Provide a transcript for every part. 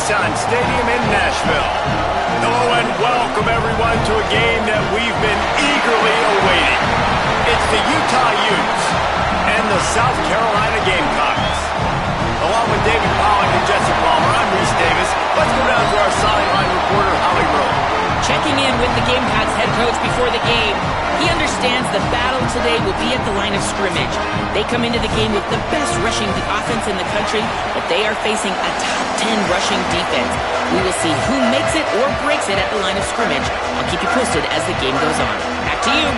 Nissan Stadium in Nashville. Hello and welcome everyone to a game that we've been eagerly awaiting. It's the Utah Utes and the South Carolina Gamecocks. Along with David Pollock and Jesse Palmer, I'm Reese Davis. Let's go down to our sideline reporter, Holly Rowe. Checking in with the Gamecocks head coach before the game. He understands the battle today will be at the line of scrimmage. They come into the game with the best rushing offense in the country, but they are facing a top 10 rushing defense. We will see who makes it or breaks it at the line of scrimmage. I'll keep you posted as the game goes on. Back to you.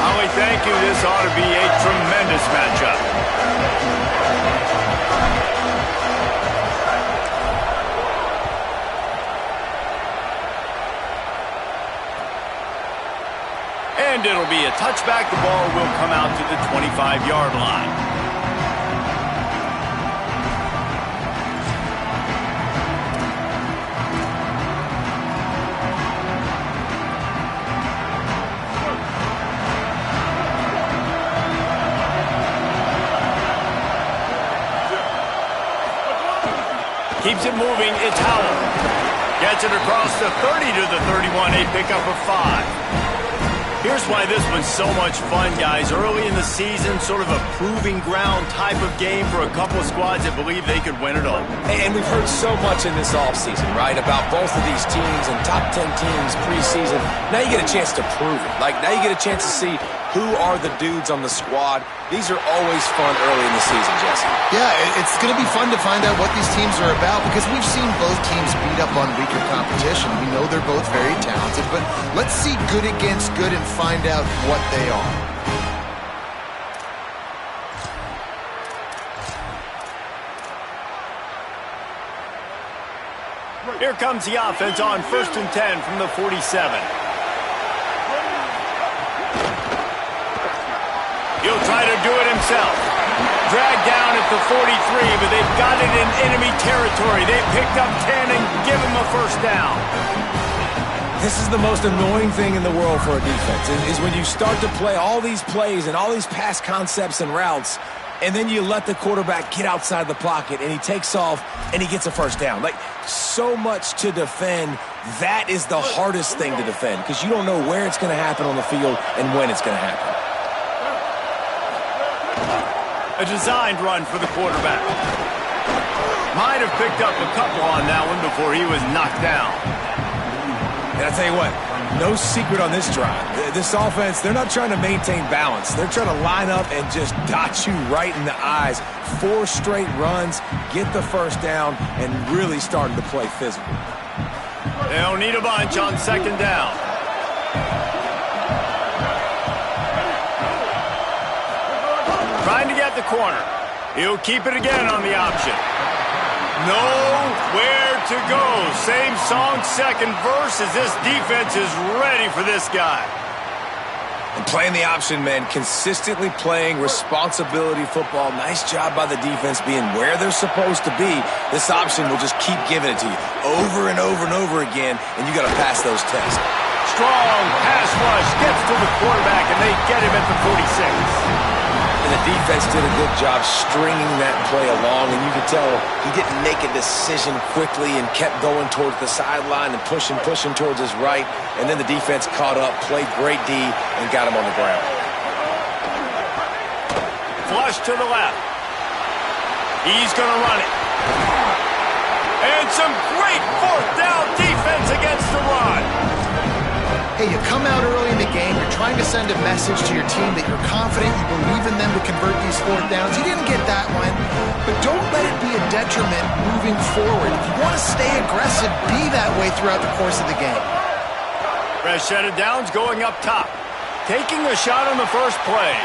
Holly, thank you. This ought to be a tremendous matchup. And it'll be a touchback. The ball will come out to the 25-yard line. Keeps it moving. It's Howell. Gets it across the 30 to the 31. A pickup of 5. Here's why this was so much fun, guys. Early in the season, sort of a proving ground type of game for a couple of squads that believe they could win it all. And we've heard so much in this offseason, right, about both of these teams and top 10 teams preseason. Now you get a chance to prove it. Like, now you get a chance to see who are the dudes on the squad. These are always fun early in the season, Jesse. Yeah, it's going to be fun to find out what these teams are about because we've seen both teams beat up on weaker competition. We know they're both very talented, but let's see good against good and find out what they are. Here comes the offense on 1st and 10 from the 47. He'll try to do it himself. Dragged down at the 43, but they've got it in enemy territory. They picked up 10 and give him a first down. This is the most annoying thing in the world for a defense, is when you start to play all these plays and all these pass concepts and routes, and then you let the quarterback get outside the pocket, and he takes off, and he gets a first down. Like, so much to defend. That is the hardest thing to defend, because you don't know where it's going to happen on the field and when it's going to happen. A designed run for the quarterback. Might have picked up a couple on that one before he was knocked down. And I tell you what, no secret on this drive. This offense, they're not trying to maintain balance. They're trying to line up and just dot you right in the eyes. 4 straight runs, get the first down, and really starting to play physical. They'll need a bunch on 2nd down. Trying to get the corner. He'll keep it again on the option. Nowhere to go. Same song, second verse, as this defense is ready for this guy. And playing the option, man, consistently playing responsibility football. Nice job by the defense being where they're supposed to be. This option will just keep giving it to you over and over and over again, and you got to pass those tests. Strong pass rush gets to the quarterback, and they get him at the 46. And the defense did a good job stringing that play along, and you could tell he didn't make a decision quickly and kept going towards the sideline and pushing towards his right, and then the defense caught up, played great D, and got him on the ground. Flush to the left. He's going to run it. And some great 4th down defense against the run. Hey, you come out early in the game, you're trying to send a message to your team that you're confident, you believe in them to convert these 4th downs. You didn't get that one, but don't let it be a detriment moving forward. If you want to stay aggressive, be that way throughout the course of the game. Fresh set of downs going up top. Taking a shot on the first play.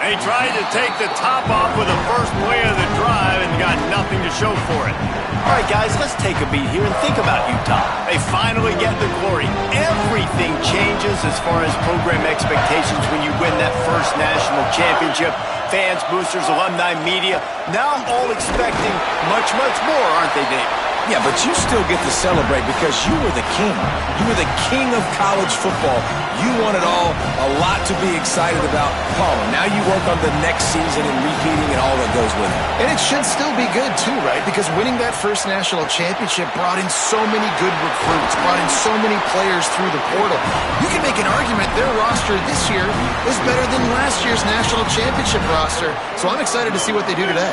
And he tried to take the top off with the first play of the drive and got nothing to show for it. All right, guys, let's take a beat here and think about Utah. They finally get the glory. Everything changes as far as program expectations when you win that first national championship. Fans, boosters, alumni, media, now all expecting much, much more, aren't they, Dave? Yeah, but you still get to celebrate because you were the king. You were the king of college football. You won it all. A lot to be excited about. Palmer, now you work on the next season and repeating and all that goes with it. And it should still be good, too, right? Because winning that first national championship brought in so many good recruits, brought in so many players through the portal. You can make an argument their roster this year is better than last year's national championship roster. So I'm excited to see what they do today.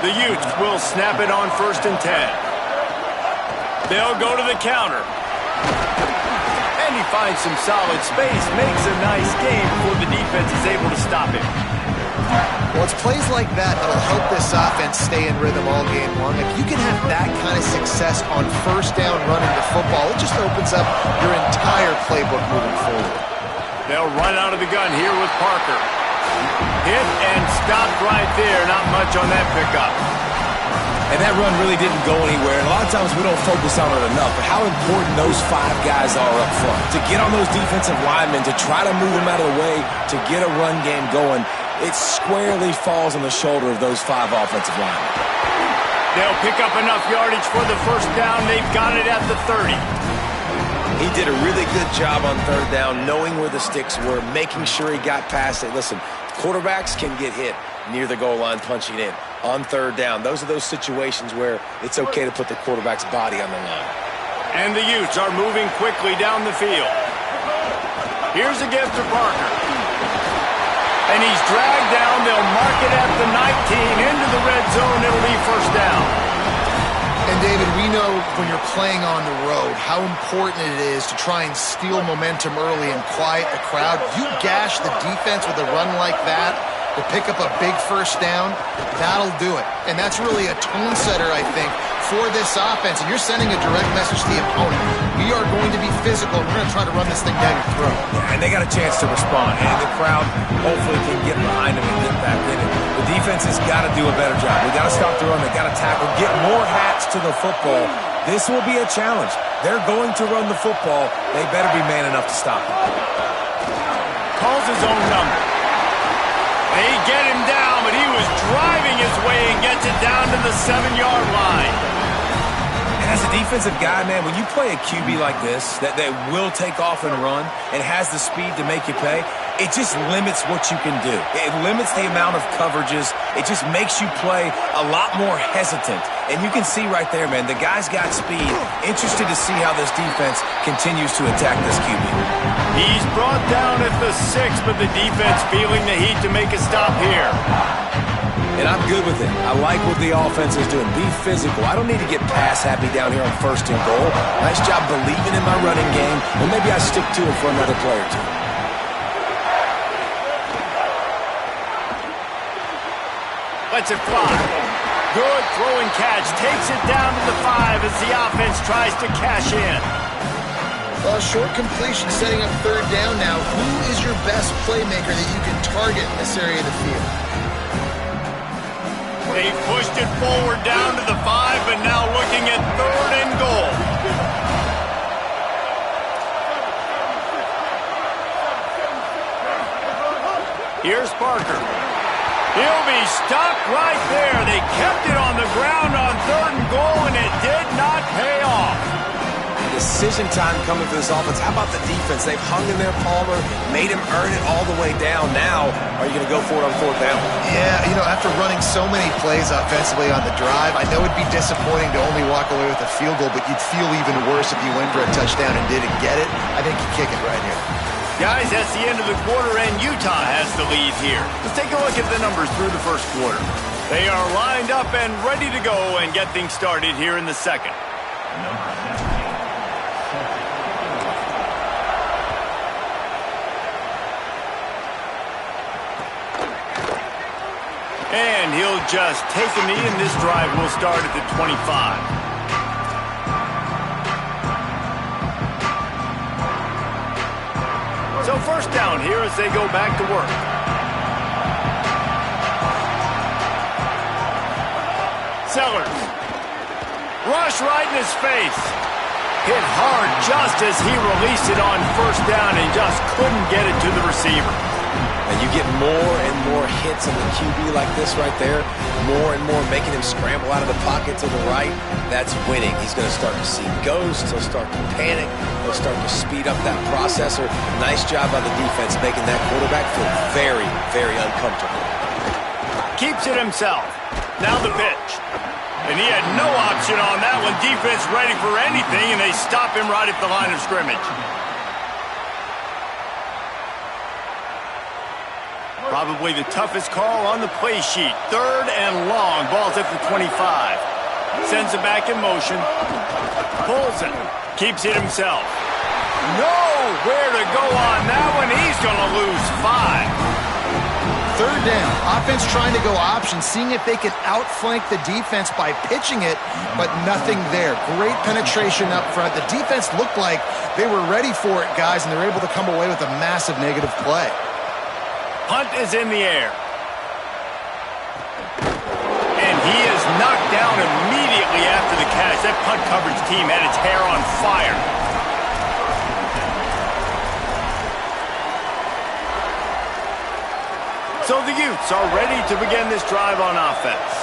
The Utes will snap it on 1st and 10. They'll go to the counter. And he finds some solid space, makes a nice game before the defense is able to stop him. Well, it's plays like that that'll help this offense stay in rhythm all game long. If you can have that kind of success on 1st down running the football, it just opens up your entire playbook moving forward. They'll run out of the gun here with Parker. Hit and stopped right there. Not much on that pickup. And that run really didn't go anywhere. And a lot of times we don't focus on it enough. But how important those 5 guys are up front. To get on those defensive linemen, to try to move them out of the way, to get a run game going, it squarely falls on the shoulder of those 5 offensive linemen. They'll pick up enough yardage for the 1st down. They've got it at the 30. He did a really good job on 3rd down, knowing where the sticks were, making sure he got past it. Listen, quarterbacks can get hit near the goal line punching in. On 3rd down, those are those situations where it's okay to put the quarterback's body on the line. And the Utes are moving quickly down the field. Here's a gift to Parker. And he's dragged down. They'll mark it at the 19. Into the red zone. It'll be 1st down. And, David, we know when you're playing on the road how important it is to try and steal momentum early and quiet the crowd. You gash the defense with a run like that to pick up a big 1st down, that'll do it. And that's really a tone setter, I think, for this offense. And you're sending a direct message to the opponent. We are going to be physical, and we're going to try to run this thing down your throat. And they got a chance to respond. And the crowd hopefully can get behind them and get back in it. The defense has got to do a better job. They got to stop the run. They got to tackle, get more hats to the football. This will be a challenge. They're going to run the football. They better be man enough to stop it. Calls his own number. They get him down, but he was driving his way and gets it down to the 7-yard line. And as a defensive guy, man, when you play a QB like this, that will take off and run and has the speed to make you pay, it just limits what you can do. It limits the amount of coverages. It just makes you play a lot more hesitant. And you can see right there, man, the guy's got speed. Interested to see how this defense continues to attack this QB. He's brought down at the 6, but the defense feeling the heat to make a stop here. And I'm good with it. I like what the offense is doing. Be physical. I don't need to get pass happy down here on 1st and goal. Nice job believing in my running game, and maybe I stick to it for another play or two. Lets it fly. Good throwing catch. Takes it down to the 5 as the offense tries to cash in. Well, short completion setting up 3rd down now. Who is your best playmaker that you can target in this area of the field? They pushed it forward down to the 5, but now looking at 3rd and goal. Here's Parker. He'll be stopped right there. They kept it on the ground on 3rd and goal, and it did not pay off. Decision time coming for this offense. How about the defense? They've hung in there, Palmer, made him earn it all the way down. Now, are you going to go for it on 4th down? Yeah, you know, after running so many plays offensively on the drive, I know it'd be disappointing to only walk away with a field goal, but you'd feel even worse if you went for a touchdown and didn't get it. I think you kick it right here. Guys, that's the end of the quarter, and Utah has the lead here. Let's take a look at the numbers through the 1st quarter. They are lined up and ready to go and get things started here in the 2nd. And he'll just take a knee, and this drive will start at the 25. So 1st down here as they go back to work. Sellers. Rush right in his face. Hit hard just as he released it on 1st down and just couldn't get it to the receiver. And you get more and more hits on the QB like this right there, more and more making him scramble out of the pocket to the right. That's winning. He's going to start to see ghosts. He'll start to panic. He'll start to speed up that processor. Nice job by the defense making that quarterback feel very, very uncomfortable. Keeps it himself. Now the pitch. And he had no option on that one. Defense ready for anything, and they stop him right at the line of scrimmage. Probably the toughest call on the play sheet. 3rd and long. Ball's at the 25. Sends it back in motion. Pulls it. Keeps it himself. Nowhere to go on that one. He's going to lose 5. 3rd down. Offense trying to go option, seeing if they could outflank the defense by pitching it, but nothing there. Great penetration up front. The defense looked like they were ready for it, guys, and they're able to come away with a massive negative play. Punt is in the air. And he is knocked down immediately after the catch. That punt coverage team had its hair on fire. So the Utes are ready to begin this drive on offense.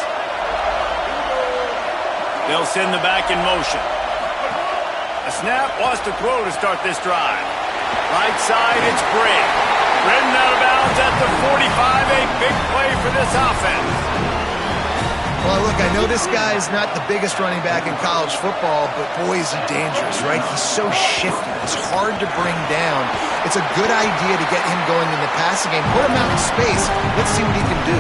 They'll send the back in motion. A snap wants to throw to start this drive. Right side, it's Briggs. Ridden out of bounds at the 45, a big play for this offense. Well, look, I know this guy is not the biggest running back in college football, but boy, is he dangerous, right? He's so shifty. He's hard to bring down. It's a good idea to get him going in the passing game. Put him out in space. Let's see what he can do.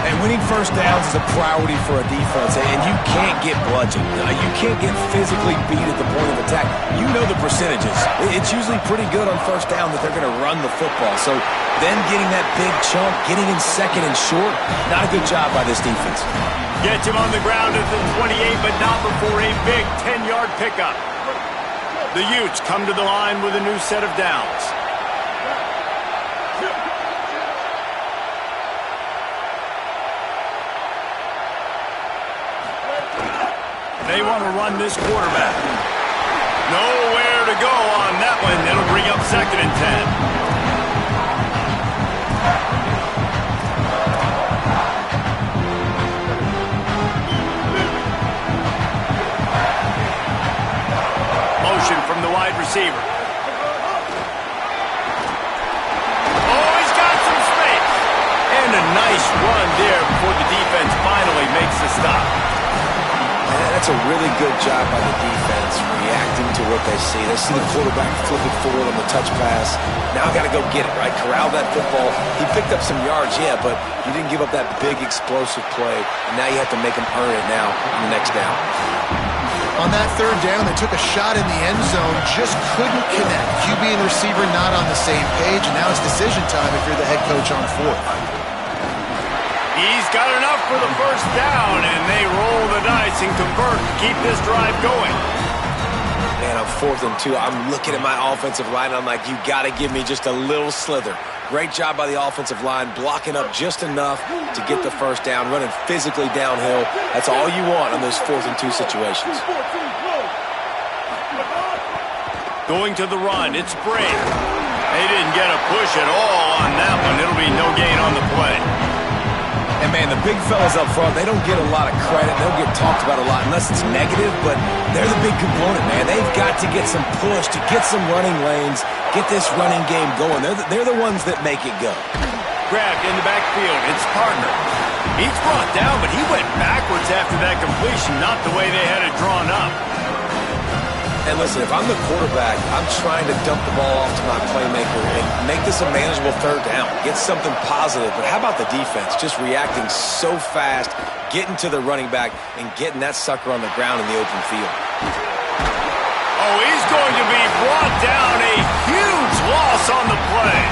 And winning first downs is a priority for a defense, and you can't get bludgeoned. You can't get physically beat at the point of attack. You know the percentages. It's usually pretty good on first down that they're going to run the football. So then getting that big chunk, getting in 2nd and short, not a good job by this defense. Gets him on the ground at the 28, but not before a big 10-yard pickup. The Utes come to the line with a new set of downs. They want to run this quarterback. Nowhere to go on that one. It'll bring up 2nd and 10. Motion from the wide receiver. Oh, he's got some space. And a nice run there before the defense finally makes the stop. That's a really good job by the defense, reacting to what they see. They see the quarterback flip it forward on the touch pass. Now I got to go get it, right? Corral that football. He picked up some yards, yeah, but you didn't give up that big explosive play. And now you have to make him earn it now on the next down. On that 3rd down, they took a shot in the end zone, just couldn't connect. QB and receiver not on the same page, and now it's decision time if you're the head coach on 4th. He's got enough for the first down, and they roll the dice and convert to keep this drive going. Man, on 4th and 2, I'm looking at my offensive line, and I'm like, you got to give me just a little slither. Great job by the offensive line, blocking up just enough to get the first down, running physically downhill. That's all you want on those 4th and 2 situations. Going to the run, it's Briggs. They didn't get a push at all on that one. It'll be no gain on the play. And, man, the big fellas up front, they don't get a lot of credit. They don't get talked about a lot unless it's negative, but they're the big component, man. They've got to get some push, to get some running lanes, get this running game going. They're the ones that make it go. Grabbed in the backfield. It's Partner. He's brought down, but he went backwards after that completion, not the way they had it drawn up. And listen, if I'm the quarterback, I'm trying to dump the ball off to my playmaker and make this a manageable 3rd down, get something positive. But how about the defense just reacting so fast, getting to the running back, and getting that sucker on the ground in the open field? Oh, he's going to be brought down. A huge loss on the play.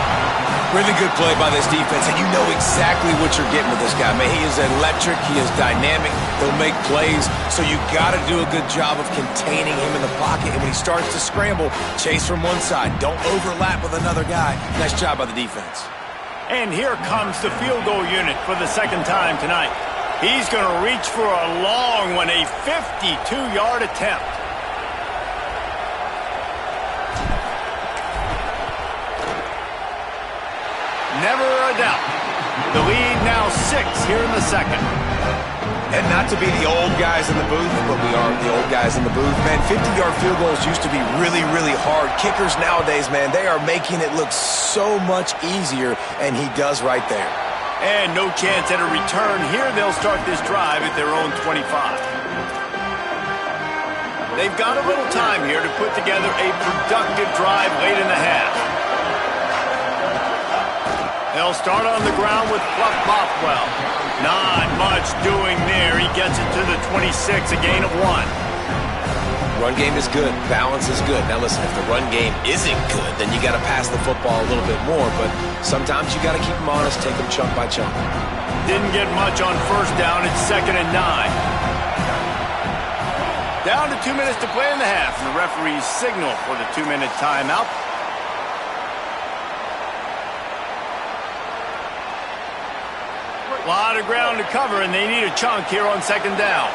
Really good play by this defense, and you know exactly what you're getting with this guy. Man, he is electric. He is dynamic. He'll make plays, so you got to do a good job of containing him in the pocket. And when he starts to scramble, chase from one side. Don't overlap with another guy. Nice job by the defense. And here comes the field goal unit for the 2nd time tonight. He's going to reach for a long one, a 52-yard attempt. never a doubt. The lead now 6 here in the second. And not to be the old guys in the booth, but we are the old guys in the booth. Man, 50-yard field goals used to be really, really hard. Kickers nowadays, man, they are making it look so much easier, and he does right there. And no chance at a return. Here they'll start this drive at their own 25. They've got a little time here to put together a productive drive late in the half. They'll start on the ground with Fluff Bothwell. Not much doing there. He gets it to the 26, a gain of 1. Run game is good. Balance is good. Now listen, if the run game isn't good, then you got to pass the football a little bit more. But sometimes you got to keep them honest, take them chunk by chunk. Didn't get much on first down. It's 2nd and 9. Down to 2 minutes to play in the half. And the referee's signal for the 2-minute timeout. A lot of ground to cover, and they need a chunk here on 2nd down.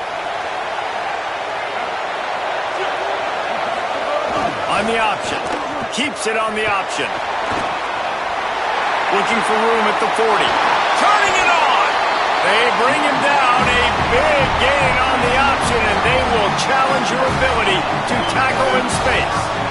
On the option. Keeps it on the option. Looking for room at the 40. Turning it on. They bring him down. A big gain on the option, and they will challenge your ability to tackle in space.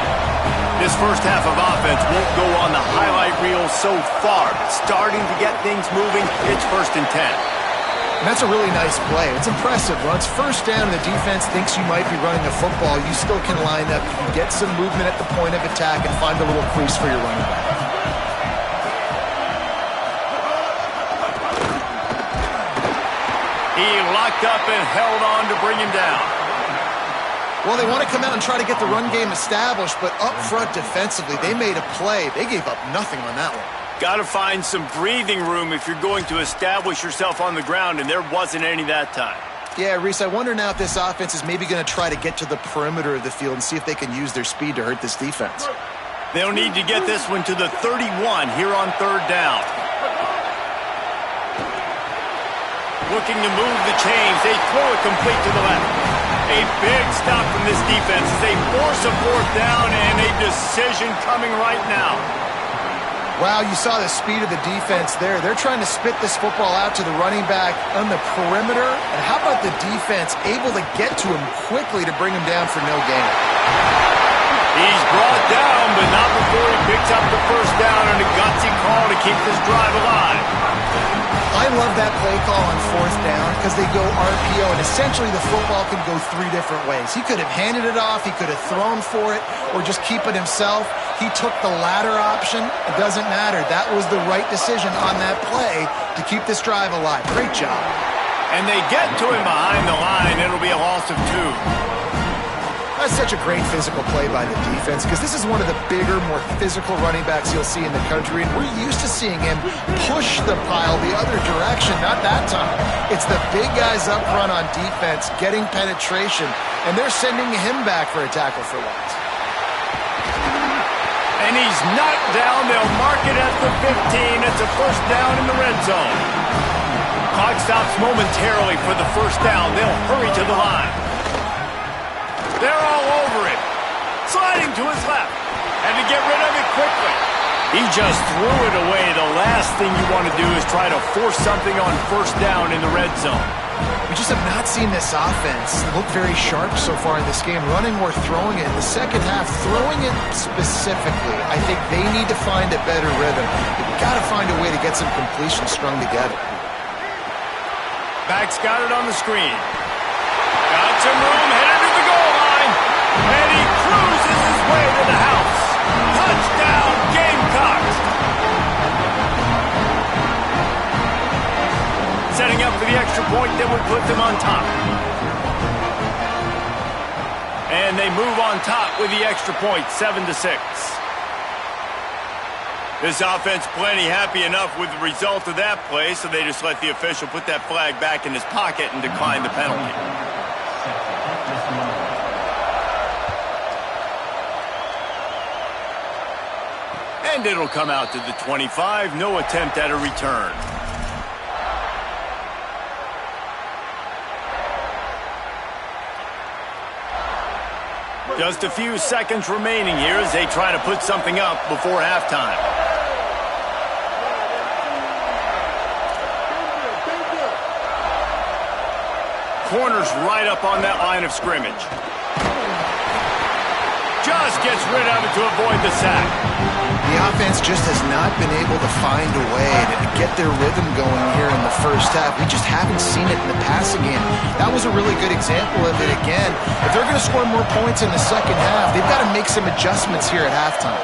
This first half of offense won't go on the highlight reel so far. Starting to get things moving, it's 1st and 10. And that's a really nice play. It's impressive. Once first down, the defense thinks you might be running a football. You still can line up. You can get some movement at the point of attack and find a little crease for your running back. He locked up and held on to bring him down. Well, they want to come out and try to get the run game established, but up front defensively, they made a play. They gave up nothing on that one. Got to find some breathing room if you're going to establish yourself on the ground, and there wasn't any that time. Yeah, Reese, I wonder now if this offense is maybe going to try to get to the perimeter of the field and see if they can use their speed to hurt this defense. They'll need to get this one to the 31 here on 3rd down. Looking to move the chains. They throw it complete to the left. A big stop from this defense as they force a 4th down, and a decision coming right now. Wow, you saw the speed of the defense there. They're trying to spit this football out to the running back on the perimeter. And how about the defense able to get to him quickly to bring him down for no gain? He's brought down, but not before he picks up the 1st down and a gutsy call to keep this drive alive. I love that play call on 4th down because they go RPO, and essentially the football can go 3 different ways. He could have handed it off, he could have thrown for it, or just keep it himself. He took the latter option. It doesn't matter. That was the right decision on that play to keep this drive alive. Great job. And they get to him behind the line. It'll be a loss of 2. That's such a great physical play by the defense because this is one of the bigger, more physical running backs you'll see in the country, and we're used to seeing him push the pile the other direction. Not that time. It's the big guys up front on defense getting penetration, and they're sending him back for a tackle for loss. And he's knocked down. They'll mark it at the 15. It's a 1st down in the red zone. Clock stops momentarily for the 1st down. They'll hurry to the line. They're all over it. Sliding to his left. Had to get rid of it quickly. He just threw it away. The last thing you want to do is try to force something on 1st down in the red zone. We just have not seen this offense look very sharp so far in this game, running or throwing it. In the second half, throwing it specifically, I think they need to find a better rhythm. You've got to find a way to get some completions strung together. Back's got it on the screen. Got some room, headed to the goal line. And he cruises his way to the house. Touchdown, Gamecocks. Setting up for the extra point that would put them on top. And they move on top with the extra point, 7-6. This offense plenty happy enough with the result of that play, so they just let the official put that flag back in his pocket and decline the penalty. And it'll come out to the 25. No attempt at a return. Just a few seconds remaining here as they try to put something up before halftime. corner's right up on that line of scrimmage. Just gets rid of it to avoid the sack. The offense just has not been able to find a way to get their rhythm going here in the first half. We just haven't seen it in the passing game. That was a really good example of it again. If they're going to score more points in the second half, they've got to make some adjustments here at halftime.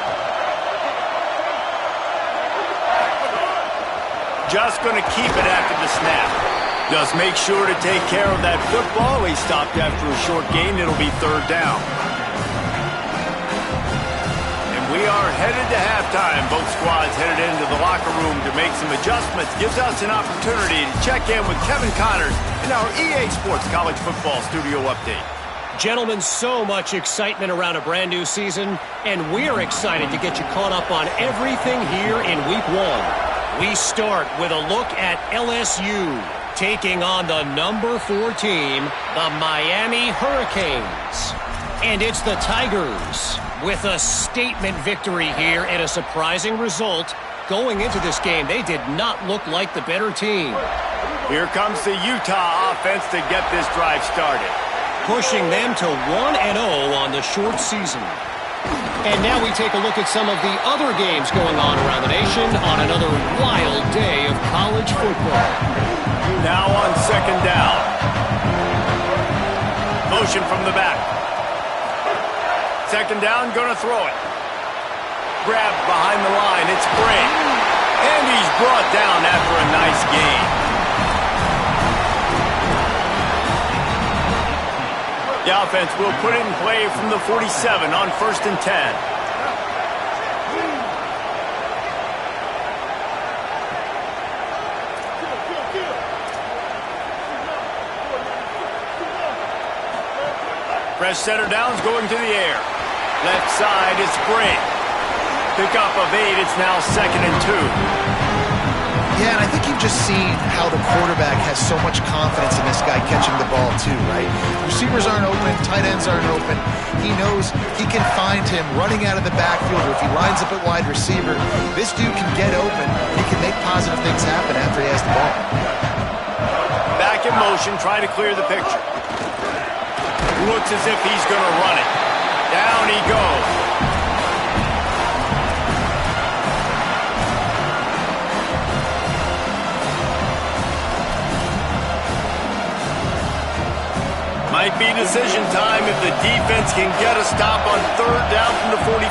Just going to keep it after the snap. Just make sure to take care of that football. He stopped after a short gain. It'll be third down. We are headed to halftime. Both squads headed into the locker room to make some adjustments. Gives us an opportunity to check in with Kevin Connors in our EA Sports College Football Studio Update. Gentlemen, so much excitement around a brand new season, and we're excited to get you caught up on everything here in Week 1. We start with a look at LSU taking on the number 4 team, the Miami Hurricanes. And it's the Tigers with a statement victory here and a surprising result. Going into this game, they did not look like the better team. Here comes the Utah offense to get this drive started. Pushing them to 1-0 on the short season. And now we take a look at some of the other games going on around the nation on another wild day of college football. Now on second down. Motion from the back. Second down, going to throw it. Grabbed behind the line, it's Brink. And he's brought down after a nice gain. The offense will put it in play from the 47 on 1st and 10. Fresh center downs going to the air. Left side, it's Brink. Pickup of 8, it's now 2nd and 2. Yeah, and I think you've just seen how the quarterback has so much confidence in this guy catching the ball too, right? Receivers aren't open, tight ends aren't open. He knows he can find him running out of the backfield, or if he lines up at wide receiver, this dude can get open. He can make positive things happen after he has the ball. Back in motion, trying to clear the picture. Looks as if he's going to run it. Down he goes. Might be decision time if the defense can get a stop on third down from the 45.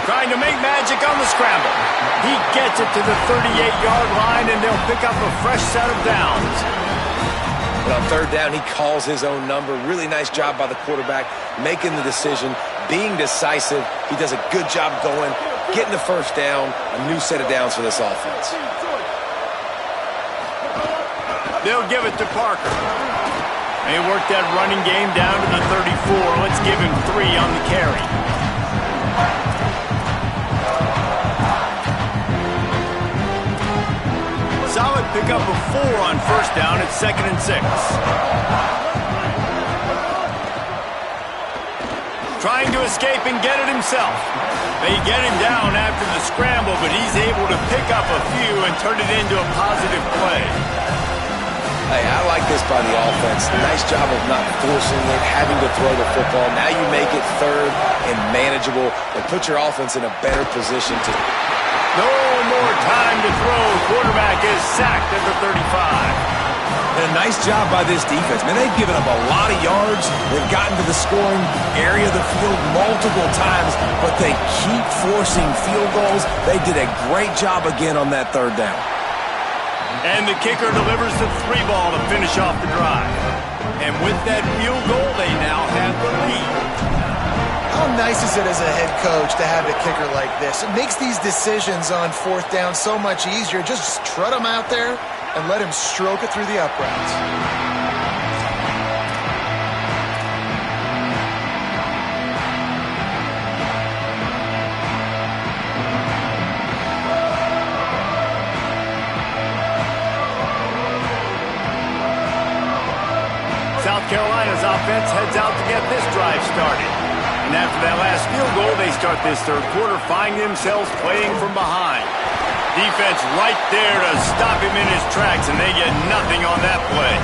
Trying to make magic on the scramble. He gets it to the 38-yard line, and they'll pick up a fresh set of downs. But on third down, he calls his own number. Really nice job by the quarterback, making the decision, being decisive. He does a good job going, getting the first down, a new set of downs for this offense. They'll give it to Parker. They work that running game down to the 34. Let's give him 3 on the carry. Solid pickup of 4 on first down at 2nd and 6. Trying to escape and get it himself. They get him down after the scramble, but he's able to pick up a few and turn it into a positive play. Hey, I like this by the offense. Nice job of not forcing it, having to throw the football. Now you make it third and manageable and put your offense in a better position to... No more time to throw. Quarterback is sacked at the 35. And a nice job by this defense. Man, they've given up a lot of yards. They've gotten to the scoring area of the field multiple times, but they keep forcing field goals. They did a great job again on that third down. And the kicker delivers the 3 ball to finish off the drive. And with that field goal, they now have the lead. How nice is it as a head coach to have a kicker like this? It makes these decisions on fourth down so much easier. Just trot him out there and let him stroke it through the uprights. South Carolina's offense heads out to get this drive started. And after that last field goal, they start this third quarter, finding themselves playing from behind. Defense right there to stop him in his tracks, and they get nothing on that play.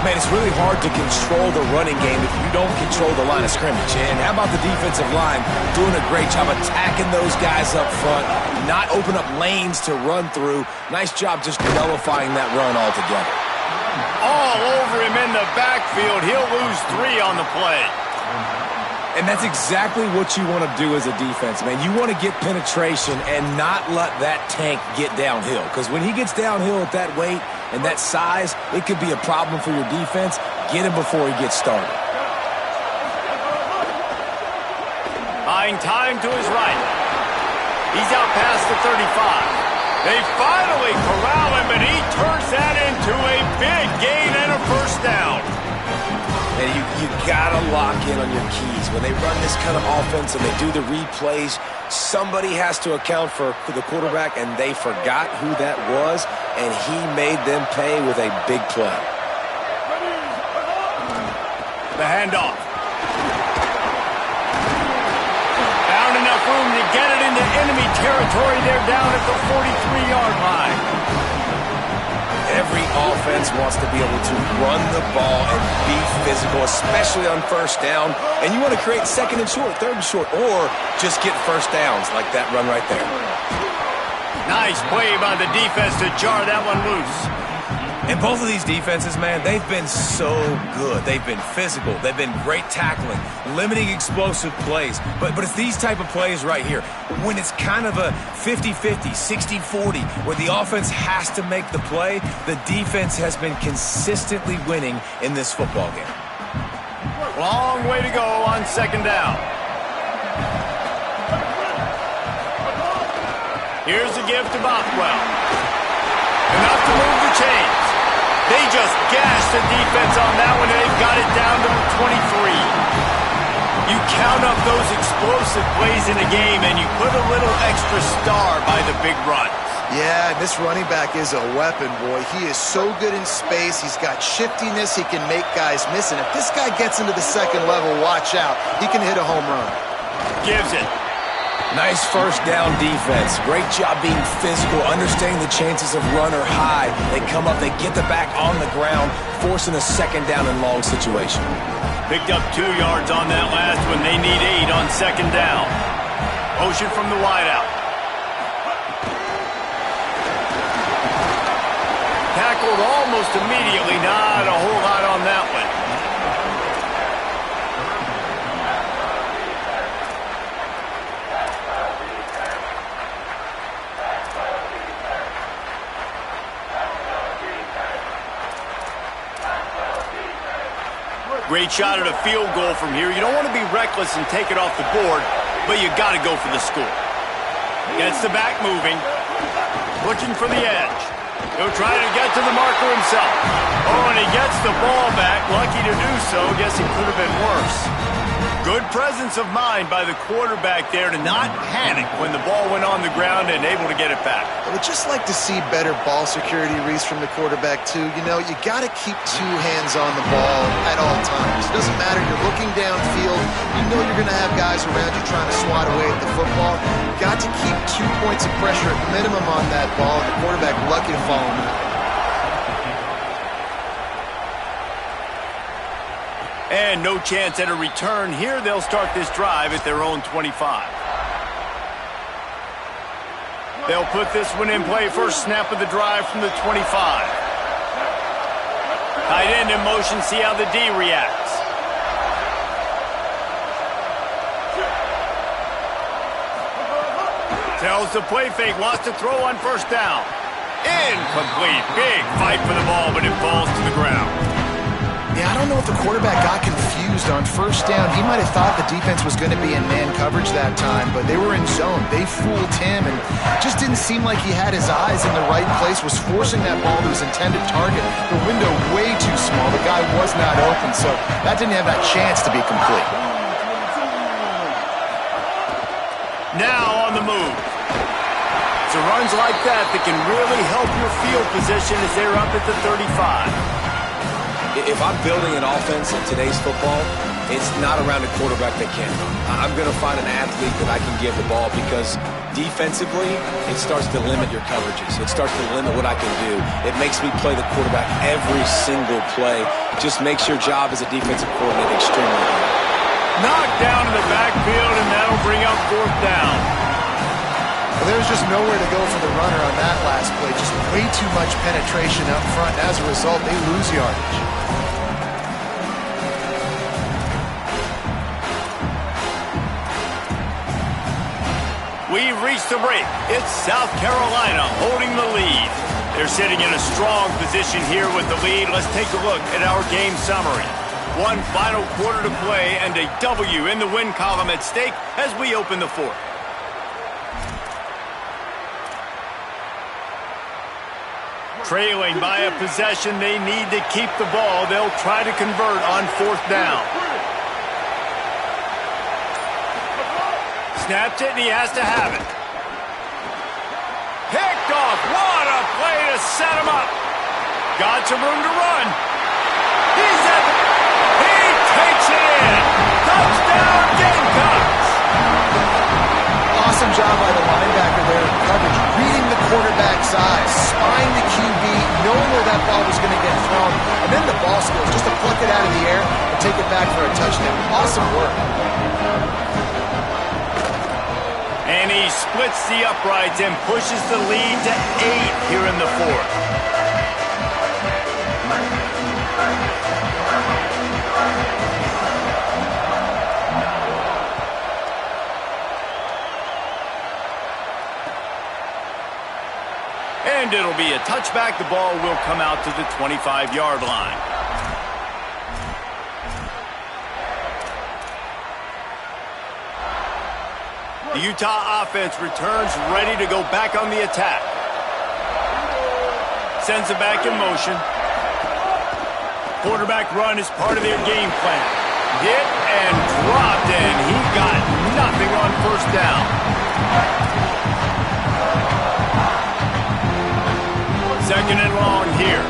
Man, it's really hard to control the running game if you don't control the line of scrimmage. And how about the defensive line doing a great job attacking those guys up front, not open up lanes to run through. Nice job just nullifying that run altogether. All over him in the backfield. He'll lose 3 on the play. And that's exactly what you want to do as a defense, man. You want to get penetration and not let that tank get downhill. Because when he gets downhill at that weight and that size, it could be a problem for your defense. Get him before he gets started. Buying time to his right. He's out past the 35. They finally corral him, and he turns that into a big gain and a first down. And you gotta lock in on your keys. When they run this kind of offense and they do the replays, somebody has to account for the quarterback, and they forgot who that was, and he made them pay with a big play. The handoff. Found enough room to get it into enemy territory. They're down at the 43-yard line. Every offense wants to be able to run the ball and be physical, especially on first down. And you want to create second and short, third and short, or just get first downs like that run right there. Nice play by the defense to jar that one loose. And both of these defenses, man, they've been so good. They've been physical. They've been great tackling, limiting explosive plays. But it's these type of plays right here, when it's kind of a 50-50, 60-40, where the offense has to make the play, the defense has been consistently winning in this football game. Long way to go on second down. Here's the give to Bothwell. Enough to move the chains. They just gashed the defense on that one, and they've got it down to the 23. You count up those explosive plays in a game, and you put a little extra star by the big runs. Yeah, this running back is a weapon, boy. He is so good in space. He's got shiftiness. He can make guys miss. And if this guy gets into the second level, watch out. He can hit a home run. Gives it. Nice first down defense. Great job being physical, understanding the chances of run or high. They come up, they get the back on the ground, forcing a second down and long situation. Picked up 2 yards on that last one. They need 8 on second down. Motion from the wideout. Tackled almost immediately. Not a whole lot on that one. Great shot at a field goal from here. You don't want to be reckless and take it off the board, but you got to go for the score. Gets the back moving. Looking for the edge. He'll try to get to the marker himself. Oh, and he gets the ball back. Lucky to do so. Guess it could have been worse. Good presence of mind by the quarterback there to not panic when the ball went on the ground and able to get it back. I would just like to see better ball security, Reese, from the quarterback, too. You know, you got to keep 2 hands on the ball at all times. It doesn't matter. You're looking downfield. You know you're going to have guys around you trying to swat away at the football. You got to keep 2 points of pressure at minimum on that ball, and the quarterback lucky to fall on that. And no chance at a return here. They'll start this drive at their own 25. They'll put this one in play. First snap of the drive from the 25. Tight end in motion. See how the D reacts. Tells the play fake. Wants to throw on first down. Incomplete. Big fight for the ball, but it falls to the ground. Yeah, I don't know if the quarterback got confused on first down. He might have thought the defense was going to be in man coverage that time, but they were in zone. They fooled him, and just didn't seem like he had his eyes in the right place, was forcing that ball to his intended target. The window way too small. The guy was not open, so that didn't have that chance to be complete. Now on the move. It's runs like that can really help your field position as they're up at the 35. If I'm building an offense in today's football, it's not around a quarterback that can't run. I'm going to find an athlete that I can give the ball because defensively, it starts to limit your coverages. It starts to limit what I can do. It makes me play the quarterback every single play. It just makes your job as a defensive coordinator extremely hard. Knocked down in the backfield, and that'll bring up fourth down. Well, there's just nowhere to go for the runner on that last play. Just way too much penetration up front. As a result, they lose yardage. We've reached the break. It's South Carolina holding the lead. They're sitting in a strong position here with the lead. Let's take a look at our game summary. One final quarter to play and a W in the win column at stake as we open the fourth. Trailing by a possession, they need to keep the ball. They'll try to convert on fourth down. Snaps it, and he has to have it. Picked off. What a play to set him up. Got some room to run. He's at the... He takes it in. Touchdown, Gamecocks. Awesome job by the linebacker there in coverage, reading the quarterback's eyes, spying the QB, knowing where that ball was going to get thrown, and then the ball skills, just to pluck it out of the air and take it back for a touchdown. Awesome work. And he splits the uprights and pushes the lead to 8 here in the fourth. And it'll be a touchback. The ball will come out to the 25-yard line. The Utah offense returns ready to go back on the attack. Sends it back in motion. Quarterback run is part of their game plan. Hit and dropped, and he got nothing on first down. Second and long here.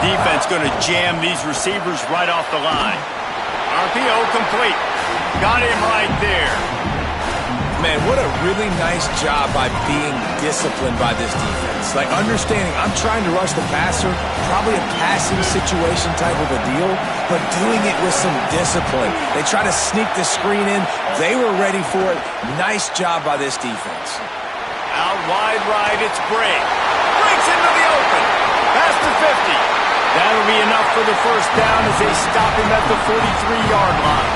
Defense going to jam these receivers right off the line. RPO complete. Got him right there. Man, what a really nice job by being disciplined by this defense. Like, understanding I'm trying to rush the passer, probably a passing situation type of a deal, but doing it with some discipline. They try to sneak the screen in. They were ready for it. Nice job by this defense. Out wide right, it's Bray. Breaks into the open. Past the 50. That'll be enough for the first down as they stop him at the 43-yard line.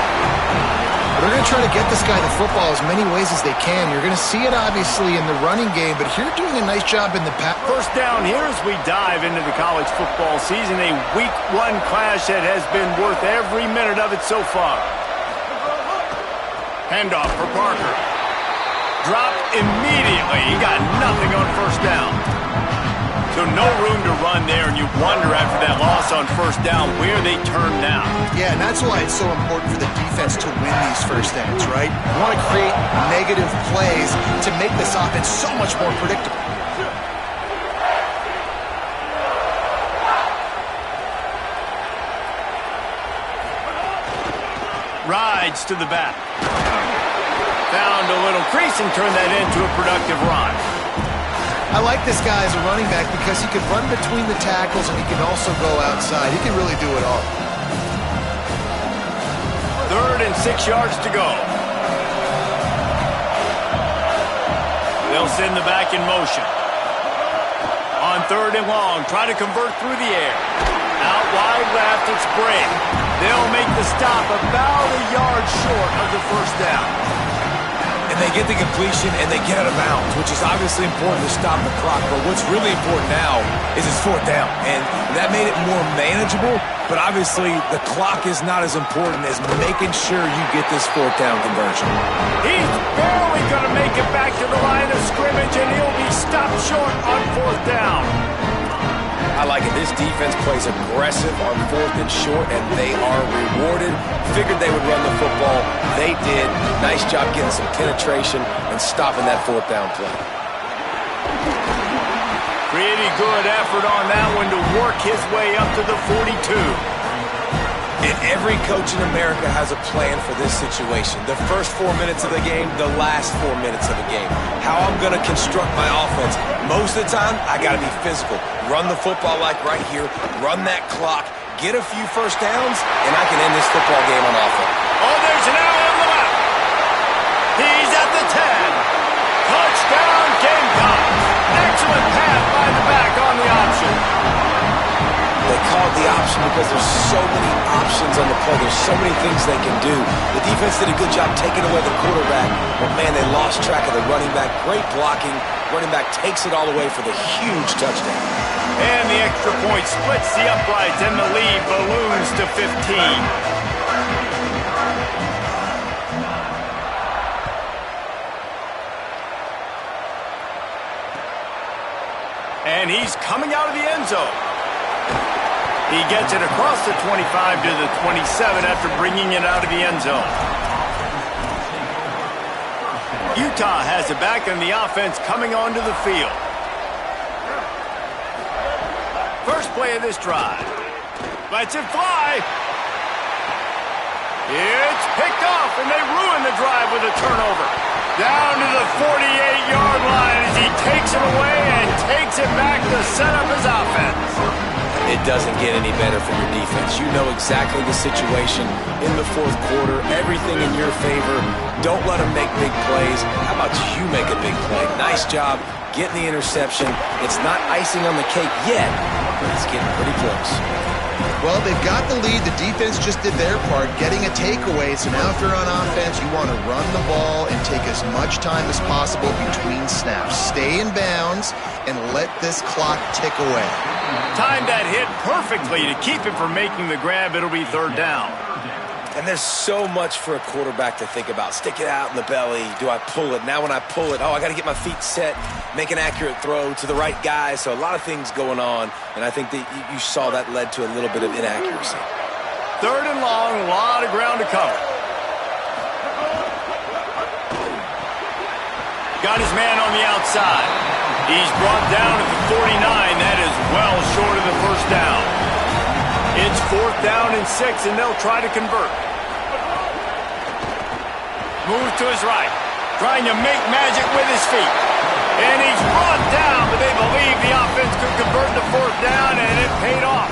They're going to try to get this guy the football as many ways as they can. You're going to see it, obviously, in the running game, but here doing a nice job in the pass. First down here as we dive into the college football season. A Week 1 clash that has been worth every minute of it so far. Handoff for Parker. Dropped immediately. He got nothing on first down. So no room to run there, and you wonder after that loss on first down where they turn now. Yeah, and that's why it's so important for the defense to win these first downs, right? You want to create negative plays to make this offense so much more predictable. Rides to the back. Found a little crease and turned that into a productive run. I like this guy as a running back because he can run between the tackles and he can also go outside. He can really do it all. 3rd and 6 yards to go. They'll send the back in motion. On 3rd and long, try to convert through the air. Out wide left, it's Bray. They'll make the stop about a yard short of the first down. And they get the completion, and they get out of bounds, which is obviously important to stop the clock. But what's really important now is it's fourth down. And that made it more manageable, but obviously the clock is not as important as making sure you get this fourth down conversion. He's barely going to make it back to the line of scrimmage, and he'll be stopped short on fourth down. I like it. This defense plays aggressive on 4th and short, and they are rewarded. Figured they would run the football. They did. Nice job getting some penetration and stopping that fourth down play. Pretty good effort on that one to work his way up to the 42. And every coach in America has a plan for this situation. The first 4 minutes of the game, the last 4 minutes of the game. How I'm going to construct my offense. Most of the time, I got to be physical. Run the football like right here. Run that clock. Get a few first downs, and I can end this football game on offense. Oh, there's an arrow on the left. He's at the 10. Touchdown, Gamecocks. Excellent pass by the back on the option. They call it the option because there's so many options on the play. There's so many things they can do. The defense did a good job taking away the quarterback, but man, they lost track of the running back. Great blocking. Running back takes it all away for the huge touchdown. And the extra point splits the uprights, and the lead balloons to 15. And he's coming out of the end zone. He gets it across the 25 to the 27 after bringing it out of the end zone. Utah has it back in the offense coming onto the field. First play of this drive. Lets it fly. It's picked off, and they ruin the drive with a turnover. Down to the 48-yard line as he takes it away and takes it back to set up his offense. It doesn't get any better for your defense. You know exactly the situation in the fourth quarter. Everything in your favor. Don't let them make big plays. How about you make a big play? Nice job getting the interception. It's not icing on the cake yet, but it's getting pretty close. Well, they've got the lead. The defense just did their part, getting a takeaway. So now if you're on offense, you want to run the ball and take as much time as possible between snaps. Stay in bounds and let this clock tick away. Timed that hit perfectly to keep him from making the grab. It'll be third down. And there's so much for a quarterback to think about. Stick it out in the belly. Do I pull it? Now when I pull it, I got to get my feet set, make an accurate throw to the right guy. So a lot of things going on, and I think that you saw that led to a little bit of inaccuracy. Third and long, a lot of ground to cover. Got his man on the outside. He's brought down at the 49. That is well short of the first down. It's fourth down and 6, and they'll try to convert. Move to his right. Trying to make magic with his feet. And he's brought down, but they believe the offense could convert the fourth down, and it paid off.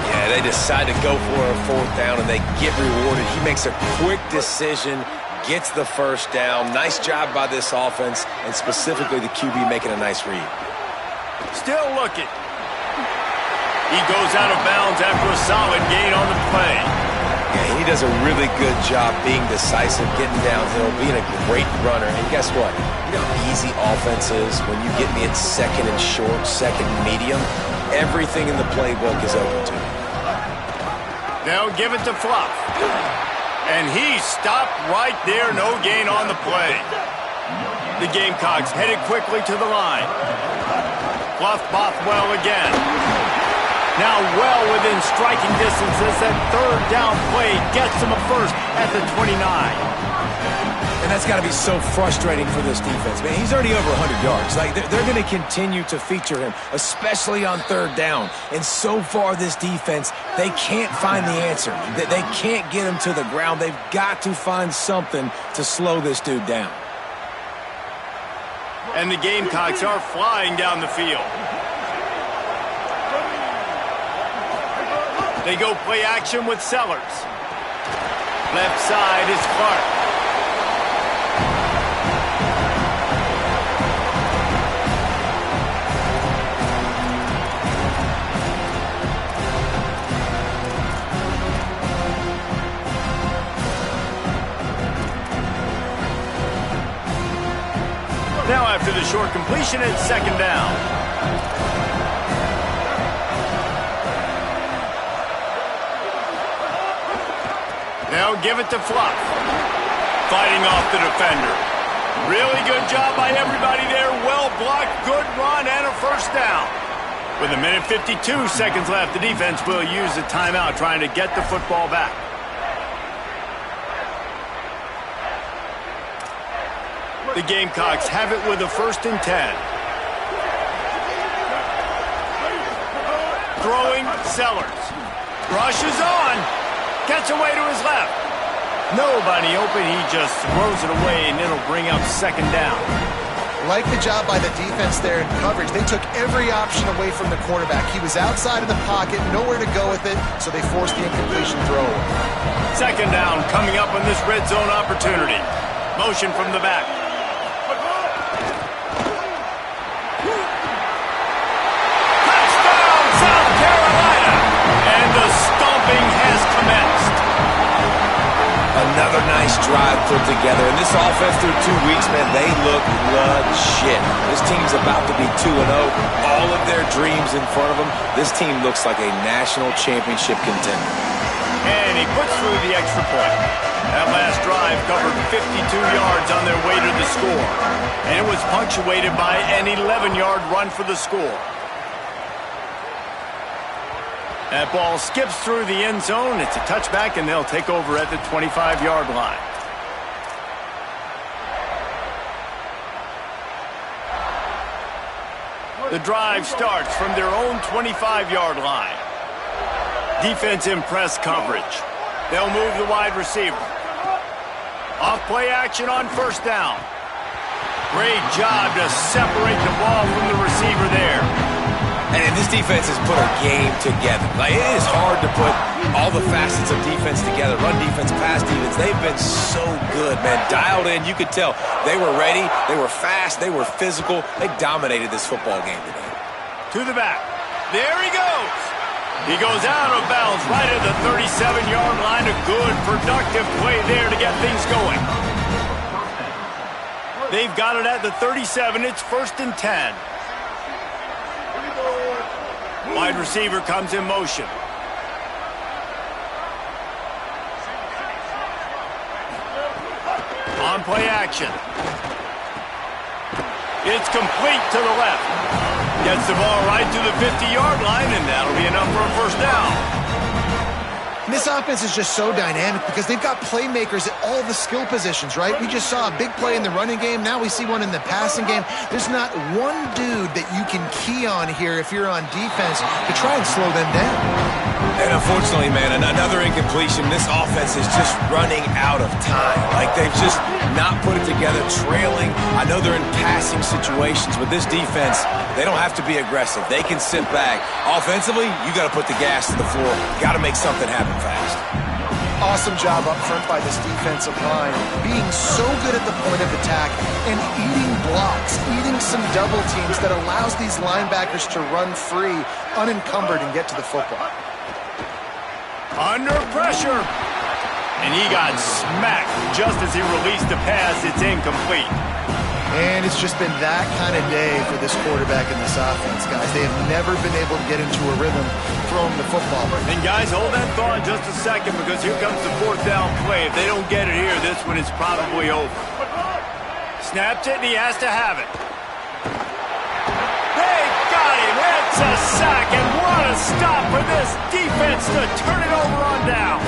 Yeah, they decide to go for a fourth down, and they get rewarded. He makes a quick decision, gets the first down. Nice job by this offense, and specifically the QB making a nice read. Still looking. He goes out of bounds after a solid gain on the play. Yeah, he does a really good job being decisive, getting downhill, being a great runner. And guess what? You know how easy offense is when you get me at second and short, second and medium. Everything in the playbook is open to me. They'll give it to Fluff. And he stopped right there. No gain on the play. The Gamecocks headed quickly to the line. Fluff Bothwell again. Now well within striking distance as that third down play gets him a first at the 29. And that's got to be so frustrating for this defense, man. He's already over 100 yards. Like, they're going to continue to feature him, especially on third down. And so far, this defense, they can't find the answer. They can't get him to the ground. They've got to find something to slow this dude down. And the Gamecocks are flying down the field. They go play action with Sellers. Left side is Clark. Now after the short completion, it's second down. Now give it to Fluff. Fighting off the defender. Really good job by everybody there. Well blocked, good run, and a first down. With 1:52 seconds left, the defense will use the timeout trying to get the football back. The Gamecocks have it with a 1st and 10. Throwing Sellers. Rushes on. Gets away to his left. Nobody open. He just throws it away, and it'll bring up second down. Like the job by the defense there in coverage. They took every option away from the quarterback. He was outside of the pocket, nowhere to go with it, so they forced the incompletion throw. Second down coming up on this red zone opportunity. Motion from the back. Touchdown, South Carolina! And the stomping has commenced. Another nice drive put together. And this offense through 2 weeks, man, they look legit. This team's about to be 2-0. All of their dreams in front of them. This team looks like a national championship contender. And he puts through the extra point. That last drive covered 52 yards on their way to the score. And it was punctuated by an 11-yard run for the score. That ball skips through the end zone. It's a touchback, and they'll take over at the 25-yard line. The drive starts from their own 25-yard line. Defense in press coverage. They'll move the wide receiver. Off play action on first down. Great job to separate the ball from the receiver there. And this defense has put a game together. Like, it is hard to put all the facets of defense together. Run defense, pass defense. They've been so good, man. Dialed in. You could tell they were ready. They were fast. They were physical. They dominated this football game today. To the back. There he goes. He goes out of bounds right at the 37-yard line. A good, productive play there to get things going. They've got it at the 37. It's 1st and 10. Wide receiver comes in motion. On play action. It's complete to the left. Gets the ball right to the 50-yard line, and that'll be enough for a first down. This offense is just so dynamic because they've got playmakers at all the skill positions, right? We just saw a big play in the running game. Now we see one in the passing game. There's not one dude that you can key on here if you're on defense to try and slow them down. And unfortunately, man, another incompletion. This offense is just running out of time. Like, they've just not put it together, trailing. I know they're in passing situations, but this defense, they don't have to be aggressive. They can sit back. Offensively, you got to put the gas to the floor. Got to make something happen fast. Awesome job up front by this defensive line, being so good at the point of attack and eating blocks, eating some double teams that allows these linebackers to run free, unencumbered, and get to the football. Under pressure. And he got smacked just as he released the pass. It's incomplete. And it's just been that kind of day for this quarterback in this offense, guys. They have never been able to get into a rhythm throwing the football. And guys, hold that thought just a second, because here comes the 4th down play. If they don't get it here, this one is probably over. Snaps it, and he has to have it. They got him. It's a sack, and what a stop for this defense to turn it over on down.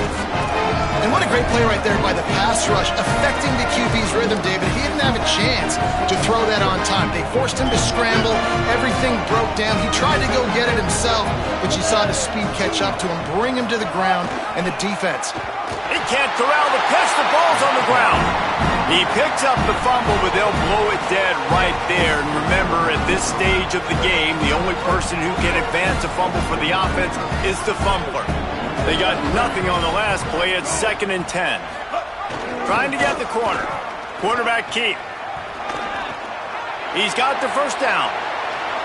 And what a great play right there by the pass rush, affecting the QB's rhythm, David. He didn't have a chance to throw that on time. They forced him to scramble. Everything broke down. He tried to go get it himself, but you saw the speed catch up to him, bring him to the ground, and the defense. He can't corral the pitch. The ball's on the ground. He picks up the fumble, but they'll blow it dead right there. And remember, at this stage of the game, the only person who can advance a fumble for the offense is the fumbler. They got nothing on the last play. It's 2nd and 10. Trying to get the corner. Quarterback keep. He's got the first down.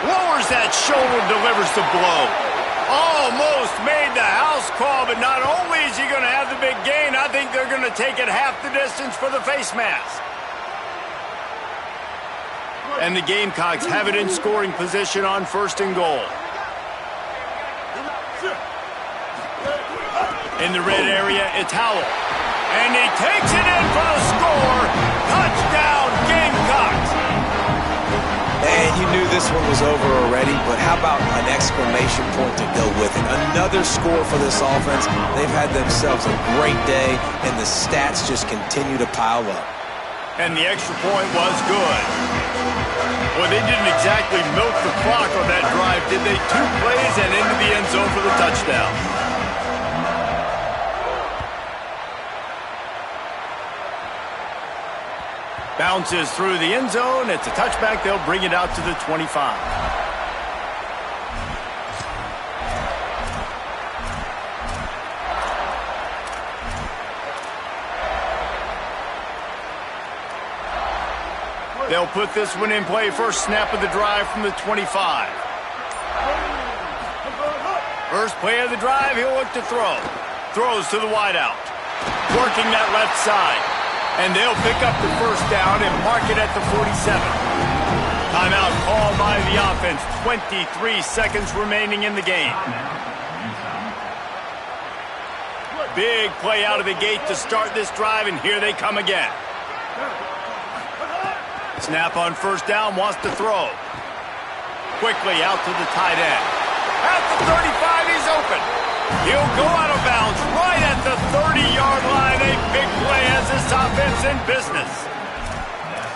Lowers that shoulder, delivers the blow. Almost made the house call, but not only is he going to have the big gain, I think they're going to take it half the distance for the face mask. And the Gamecocks have it in scoring position on 1st and goal. In the red area, it's Howell. And he takes it in for the score. Touchdown, Gamecocks. And you knew this one was over already, but how about an exclamation point to go with it? Another score for this offense. They've had themselves a great day, and the stats just continue to pile up. And the extra point was good. Well, they didn't exactly milk the clock on that drive, did they? 2 plays and into the end zone for the touchdown. Bounces through the end zone. It's a touchback. They'll bring it out to the 25. They'll put this one in play. First snap of the drive from the 25. First play of the drive, he'll look to throw. Throws to the wideout. Working that left side. And they'll pick up the first down and mark it at the 47. Timeout called by the offense. 23 seconds remaining in the game. Big play out of the gate to start this drive, and here they come again. Snap on first down, wants to throw. Quickly out to the tight end. At the 35, he's open. He'll go out of bounds right at the 30-yard line. A big play as this offense in business.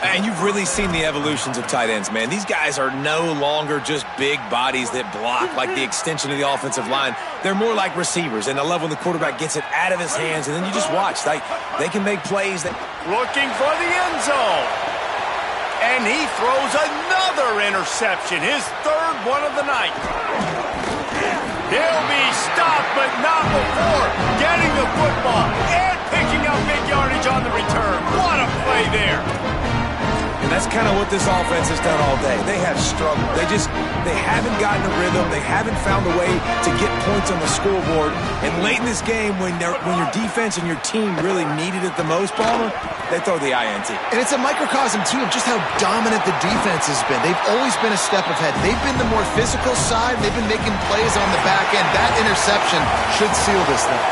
And you've really seen the evolutions of tight ends, man. These guys are no longer just big bodies that block like the extension of the offensive line. They're more like receivers, and I love when the quarterback gets it out of his hands, and then you just watch. They can make plays. Looking for the end zone. And he throws another interception, his 3rd one of the night. He'll be stopped, but not before getting the football and picking up big yardage on the return. What a play there. And that's kind of what this offense has done all day. They have struggled. They haven't gotten a rhythm. They haven't found a way to get points on the scoreboard. And late in this game, when your defense and your team really needed it the most, Palmer, they throw the INT. And it's a microcosm, too, of just how dominant the defense has been. They've always been a step ahead. They've been the more physical side. They've been making plays on the back end. That interception should seal this thing.